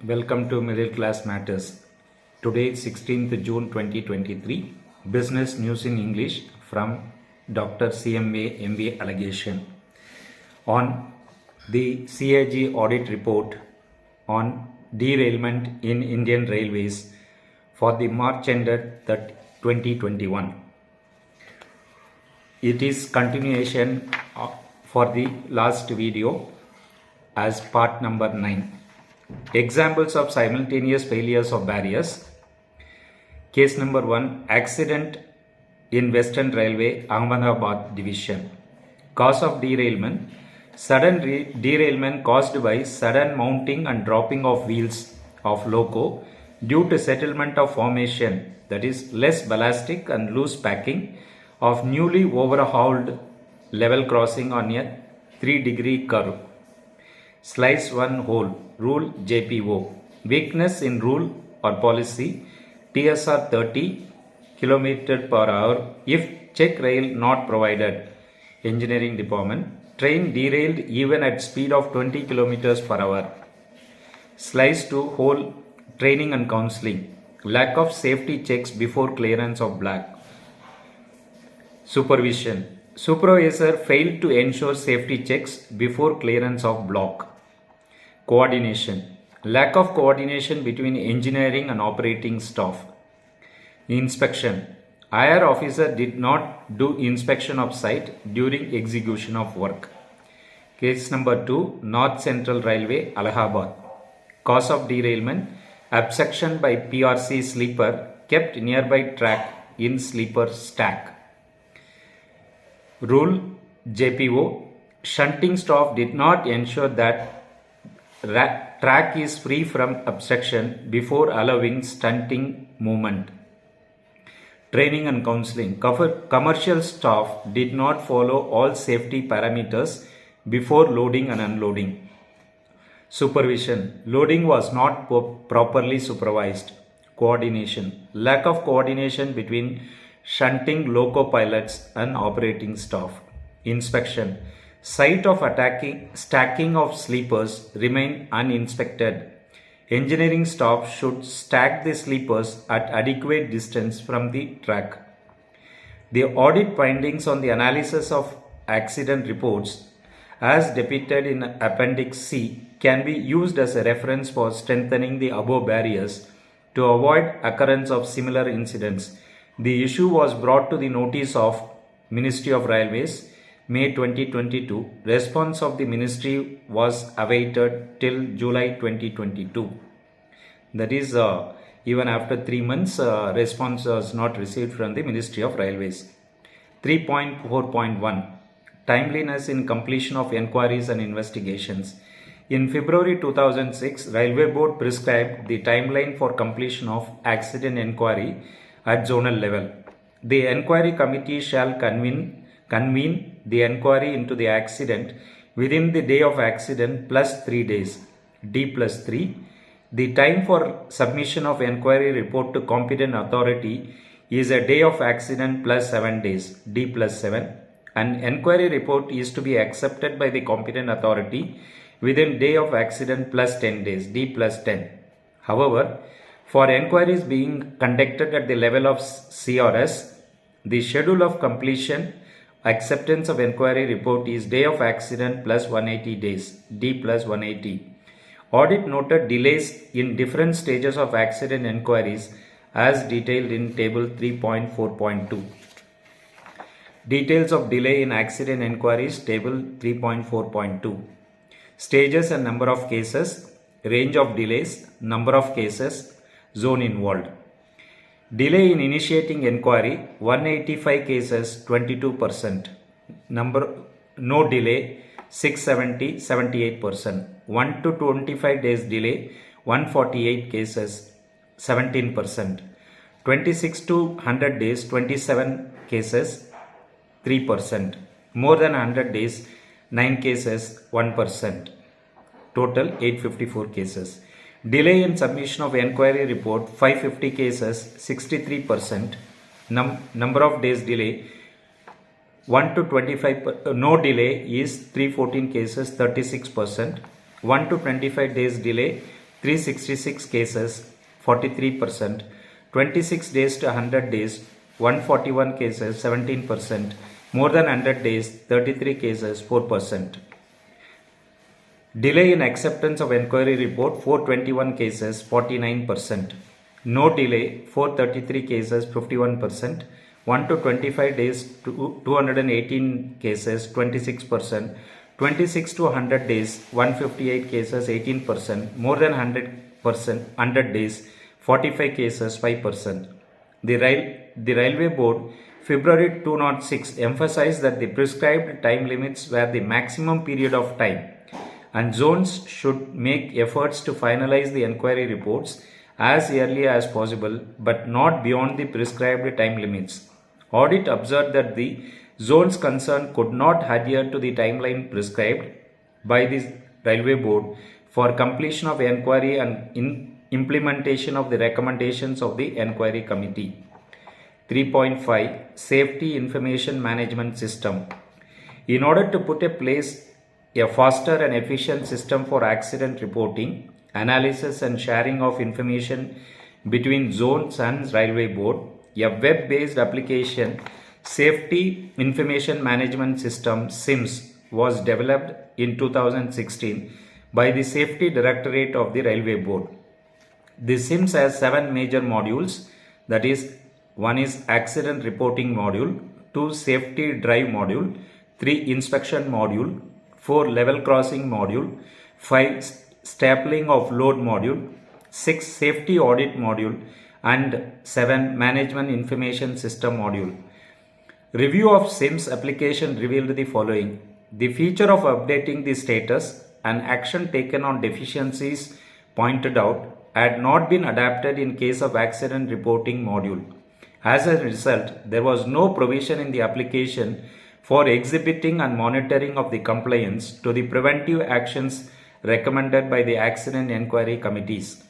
Welcome to Middle Class Matters. Today, 16th June 2023, Business News in English from Dr. CMA MBA Allegation on the CAG audit report on derailment in Indian Railways for the March ended 2021. It is continuation for the last video as part number 9. Examples of simultaneous failures of barriers. Case number 1, accident in Western Railway, Ahmedabad Division. Cause of derailment, sudden derailment caused by sudden mounting and dropping of wheels of loco due to settlement of formation, that is less ballastic and loose packing of newly overhauled level crossing on a 3-degree curve. Slice 1 hole, rule JPO. Weakness in rule or policy, TSR 30 km per hour if check rail not provided. Engineering department, train derailed even at speed of 20 km per hour. Slice 2 hole, training and counseling. Lack of safety checks before clearance of black. Supervision. Supervisor failed to ensure safety checks before clearance of block. Coordination. Lack of coordination between engineering and operating staff. Inspection. IR officer did not do inspection of site during execution of work. Case number 2, North Central Railway, Allahabad. Cause of derailment, absection by PRC sleeper kept nearby track in sleeper stack. Rule JPO. Shunting staff did not ensure that track is free from obstruction before allowing stunting movement. Training and counseling. Commercial staff did not follow all safety parameters before loading and unloading. Supervision. Loading was not properly supervised. Coordination. Lack of coordination between shunting loco pilots and operating staff. Inspection. Site of stacking of sleepers remain uninspected. Engineering staff should stack the sleepers at adequate distance from the track. The audit findings on the analysis of accident reports as depicted in Appendix C can be used as a reference for strengthening the above barriers to avoid occurrence of similar incidents. The issue was brought to the notice of Ministry of Railways May 2022. Response of the ministry was awaited till July 2022. That is, even after 3 months, response was not received from the Ministry of Railways. 3.4.1 Timeliness in completion of inquiries and investigations. In February 2006, Railway Board prescribed the timeline for completion of accident inquiry at zonal level. The inquiry committee shall convene the inquiry into the accident within the day of accident plus 3 days, D plus 3. The time for submission of inquiry report to competent authority is a day of accident plus 7 days, D plus 7. An inquiry report is to be accepted by the competent authority within day of accident plus 10 days, D plus 10. However, for inquiries being conducted at the level of CRS, the schedule of completion acceptance of inquiry report is day of accident plus 180 days, D plus 180. Audit noted delays in different stages of accident inquiries as detailed in table 3.4.2. Details of delay in accident inquiries, table 3.4.2. Stages and number of cases, range of delays, number of cases, zone involved. Delay in initiating inquiry, 185 cases, 22%. No delay, 670, 78%. 1 to 25 days delay, 148 cases, 17%. 26 to 100 days, 27 cases, 3%. More than 100 days, 9 cases, 1%. Total 854 cases. Delay in submission of inquiry report, 550 cases, 63%. Number of days delay, 1 to 25, no delay is 314 cases, 36%. 1 to 25 days delay, 366 cases, 43%, 26 days to 100 days, 141 cases, 17%, more than 100 days, 33 cases, 4%. Delay in acceptance of enquiry report, 421 cases, 49%. No delay, 433 cases, 51%. 1 to 25 days, 218 cases, 26%. 26 to 100 days, 158 cases, 18%. More than 100 days, 45 cases, 5%. The Railway Board, February 2006, emphasized that the prescribed time limits were the maximum period of time, and zones should make efforts to finalize the enquiry reports as early as possible, but not beyond the prescribed time limits. Audit observed that the zones concerned could not adhere to the timeline prescribed by the Railway Board for completion of enquiry and implementation of the recommendations of the Enquiry Committee. 3.5 Safety Information Management System. In order to put in place a faster and efficient system for accident reporting, analysis and sharing of information between zones and Railway Board, a web-based application, Safety Information Management System SIMS, was developed in 2016 by the Safety Directorate of the Railway Board. The SIMS has 7 major modules, that is, 1 is Accident Reporting Module, 2 Safety Drive Module, 3 Inspection Module, 4 Level Crossing Module, 5 Stapling of Load Module, 6 Safety Audit Module, and 7 Management Information System Module. Review of SIMS application revealed the following. The feature of updating the status and action taken on deficiencies pointed out had not been adapted in case of accident reporting module. As a result, there was no provision in the application for exhibiting and monitoring of the compliance to the preventive actions recommended by the accident enquiry committees.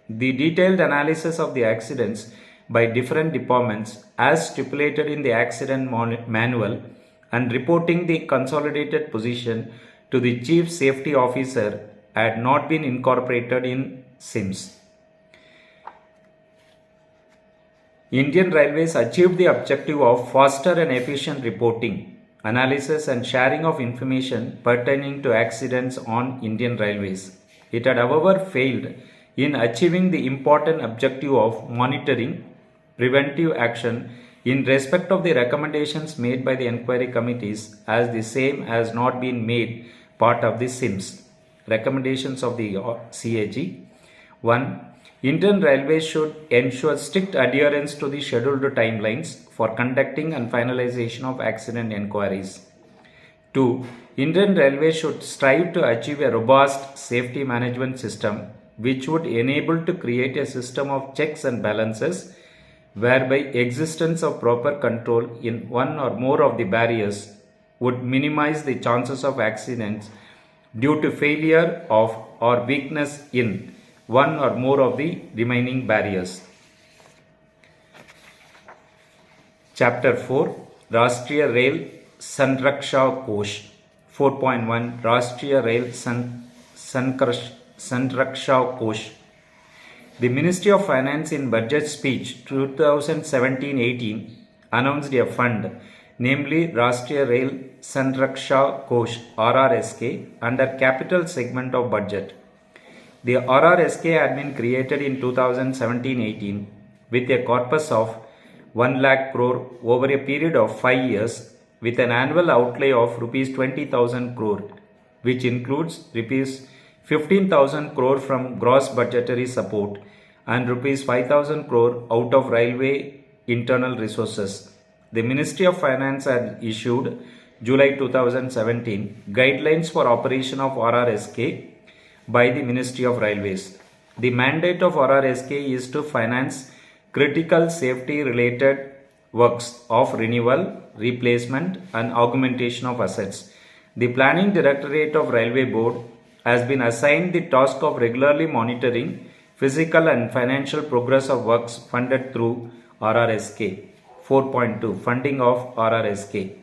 The detailed analysis of the accidents by different departments as stipulated in the accident manual and reporting the consolidated position to the Chief Safety Officer had not been incorporated in SIMS. Indian Railways achieved the objective of faster and efficient reporting, analysis and sharing of information pertaining to accidents on Indian Railways. It had however failed in achieving the important objective of monitoring preventive action in respect of the recommendations made by the enquiry committees, as the same has not been made part of the SIMS. Recommendations of the CAG. 1. Indian Railways should ensure strict adherence to the scheduled timelines for conducting and finalization of accident enquiries. 2. Indian Railways should strive to achieve a robust safety management system which would enable to create a system of checks and balances whereby existence of proper control in one or more of the barriers would minimize the chances of accidents due to failure of or weakness in one or more of the remaining barriers. Chapter 4 Rashtriya Rail Sanraksha Kosh. 4.1 Rashtriya Rail Sanraksha Kosh. The Ministry of Finance in Budget Speech 2017-18 announced a fund, namely Rashtriya Rail Sanraksha Kosh (RRSK) under Capital segment of budget. The RRSK had been created in 2017-18 with a corpus of 1 lakh crore over a period of 5 years with an annual outlay of rupees 20,000 crore, which includes rupees 15,000 crore from gross budgetary support and rupees 5,000 crore out of railway internal resources. The Ministry of Finance had issued July 2017 guidelines for operation of RRSK by the Ministry of Railways. The mandate of RRSK is to finance critical safety related works of renewal, replacement and augmentation of assets. The Planning Directorate of Railway Board has been assigned the task of regularly monitoring physical and financial progress of works funded through RRSK. 4.2 Funding of RRSK.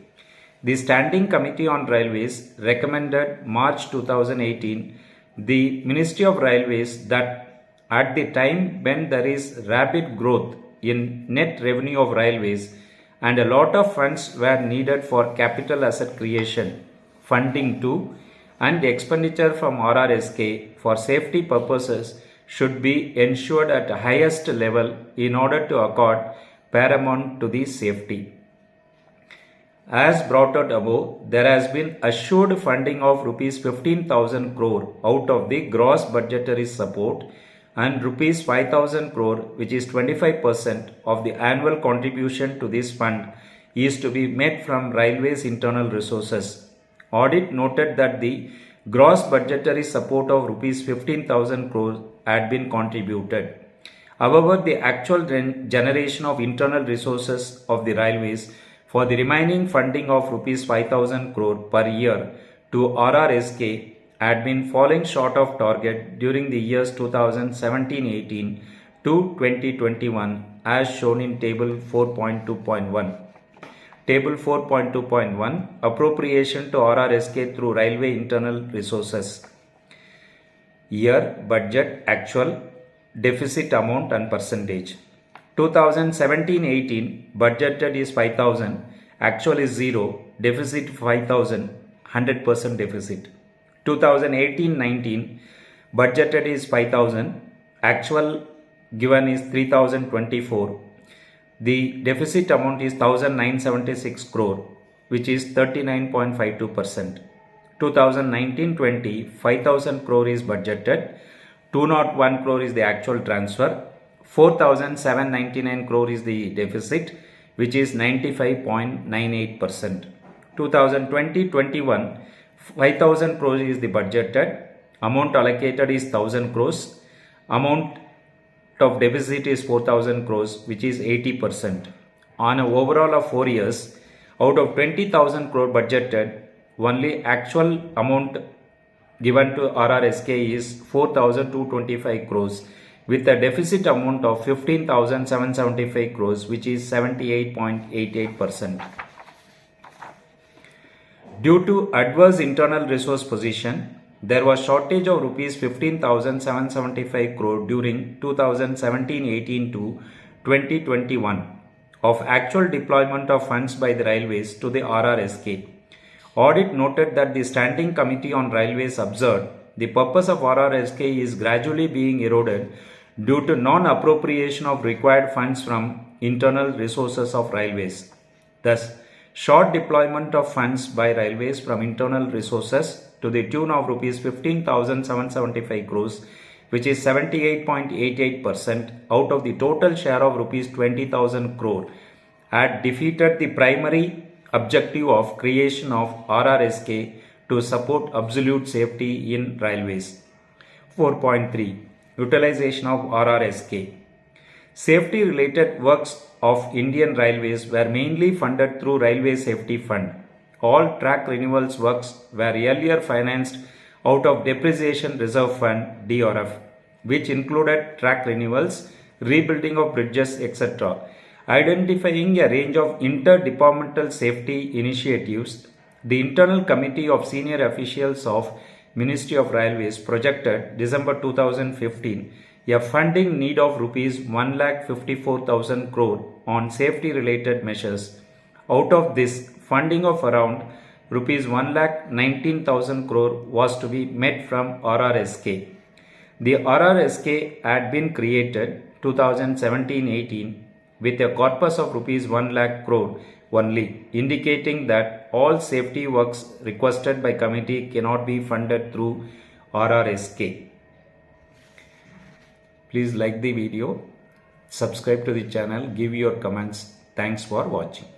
The Standing Committee on Railways recommended March 2018 the Ministry of Railways that at the time when there is rapid growth in net revenue of railways and a lot of funds were needed for capital asset creation, funding too, and the expenditure from RRSK for safety purposes should be ensured at the highest level in order to accord paramount to the safety. As brought out above, there has been assured funding of rupees 15,000 crore out of the gross budgetary support and rupees 5,000 crore, which is 25% of the annual contribution to this fund, is to be met from railways internal resources. Audit noted that the gross budgetary support of rupees 15,000 crore had been contributed. However, the actual generation of internal resources of the railways for the remaining funding of rupees 5,000 crore per year to RRSK had been falling short of target during the years 2017-18 to 2021 as shown in Table 4.2.1. Table 4.2.1 Appropriation to RRSK through Railway Internal Resources. Year, budget, actual, deficit amount and percentage. 2017-18 budgeted is 5,000, actual is 0, deficit 5,000, 100% deficit. 2018-19 budgeted is 5,000, actual given is 3,024. The deficit amount is 1,976 crore, which is 39.52%. 2019-20 5,000 crore is budgeted, 201 crore is the actual transfer, 4,799 crore is the deficit, which is 95.98%. 2020-21 5,000 crore is the budgeted, amount allocated is 1,000 crores, amount of deficit is 4,000 crores, which is 80%. On an overall of 4 years, out of 20,000 crore budgeted, only actual amount given to RRSK is 4,225 crores with a deficit amount of 15,775 crores, which is 78.88%. Due to adverse internal resource position, there was shortage of rupees 15,775 crore during 2017-18 to 2021 of actual deployment of funds by the railways to the RRSK. Audit noted that the Standing Committee on Railways observed the purpose of RRSK is gradually being eroded due to non-appropriation of required funds from internal resources of railways. Thus, short deployment of funds by railways from internal resources to the tune of rupees 15,775 crores, which is 78.88% out of the total share of rupees 20,000 crore, had defeated the primary objective of creation of RRSK to support absolute safety in railways. 4.3 Utilization of RRSK. Safety related works of Indian Railways were mainly funded through Railway Safety Fund. All track renewals works were earlier financed out of Depreciation Reserve Fund (DRF), which included track renewals, rebuilding of bridges, etc. Identifying a range of interdepartmental safety initiatives, the Internal Committee of Senior Officials of Ministry of Railways projected December 2015 a funding need of rupees 1,54,000 crore on safety related measures. Out of this, funding of around rupees 1,19,000 crore was to be met from RRSK. The RRSK had been created 2017-18 with a corpus of rupees 1 lakh crore only, indicating that all safety works requested by committee cannot be funded through RRSK. Please like the video, subscribe to the channel, give your comments. Thanks for watching.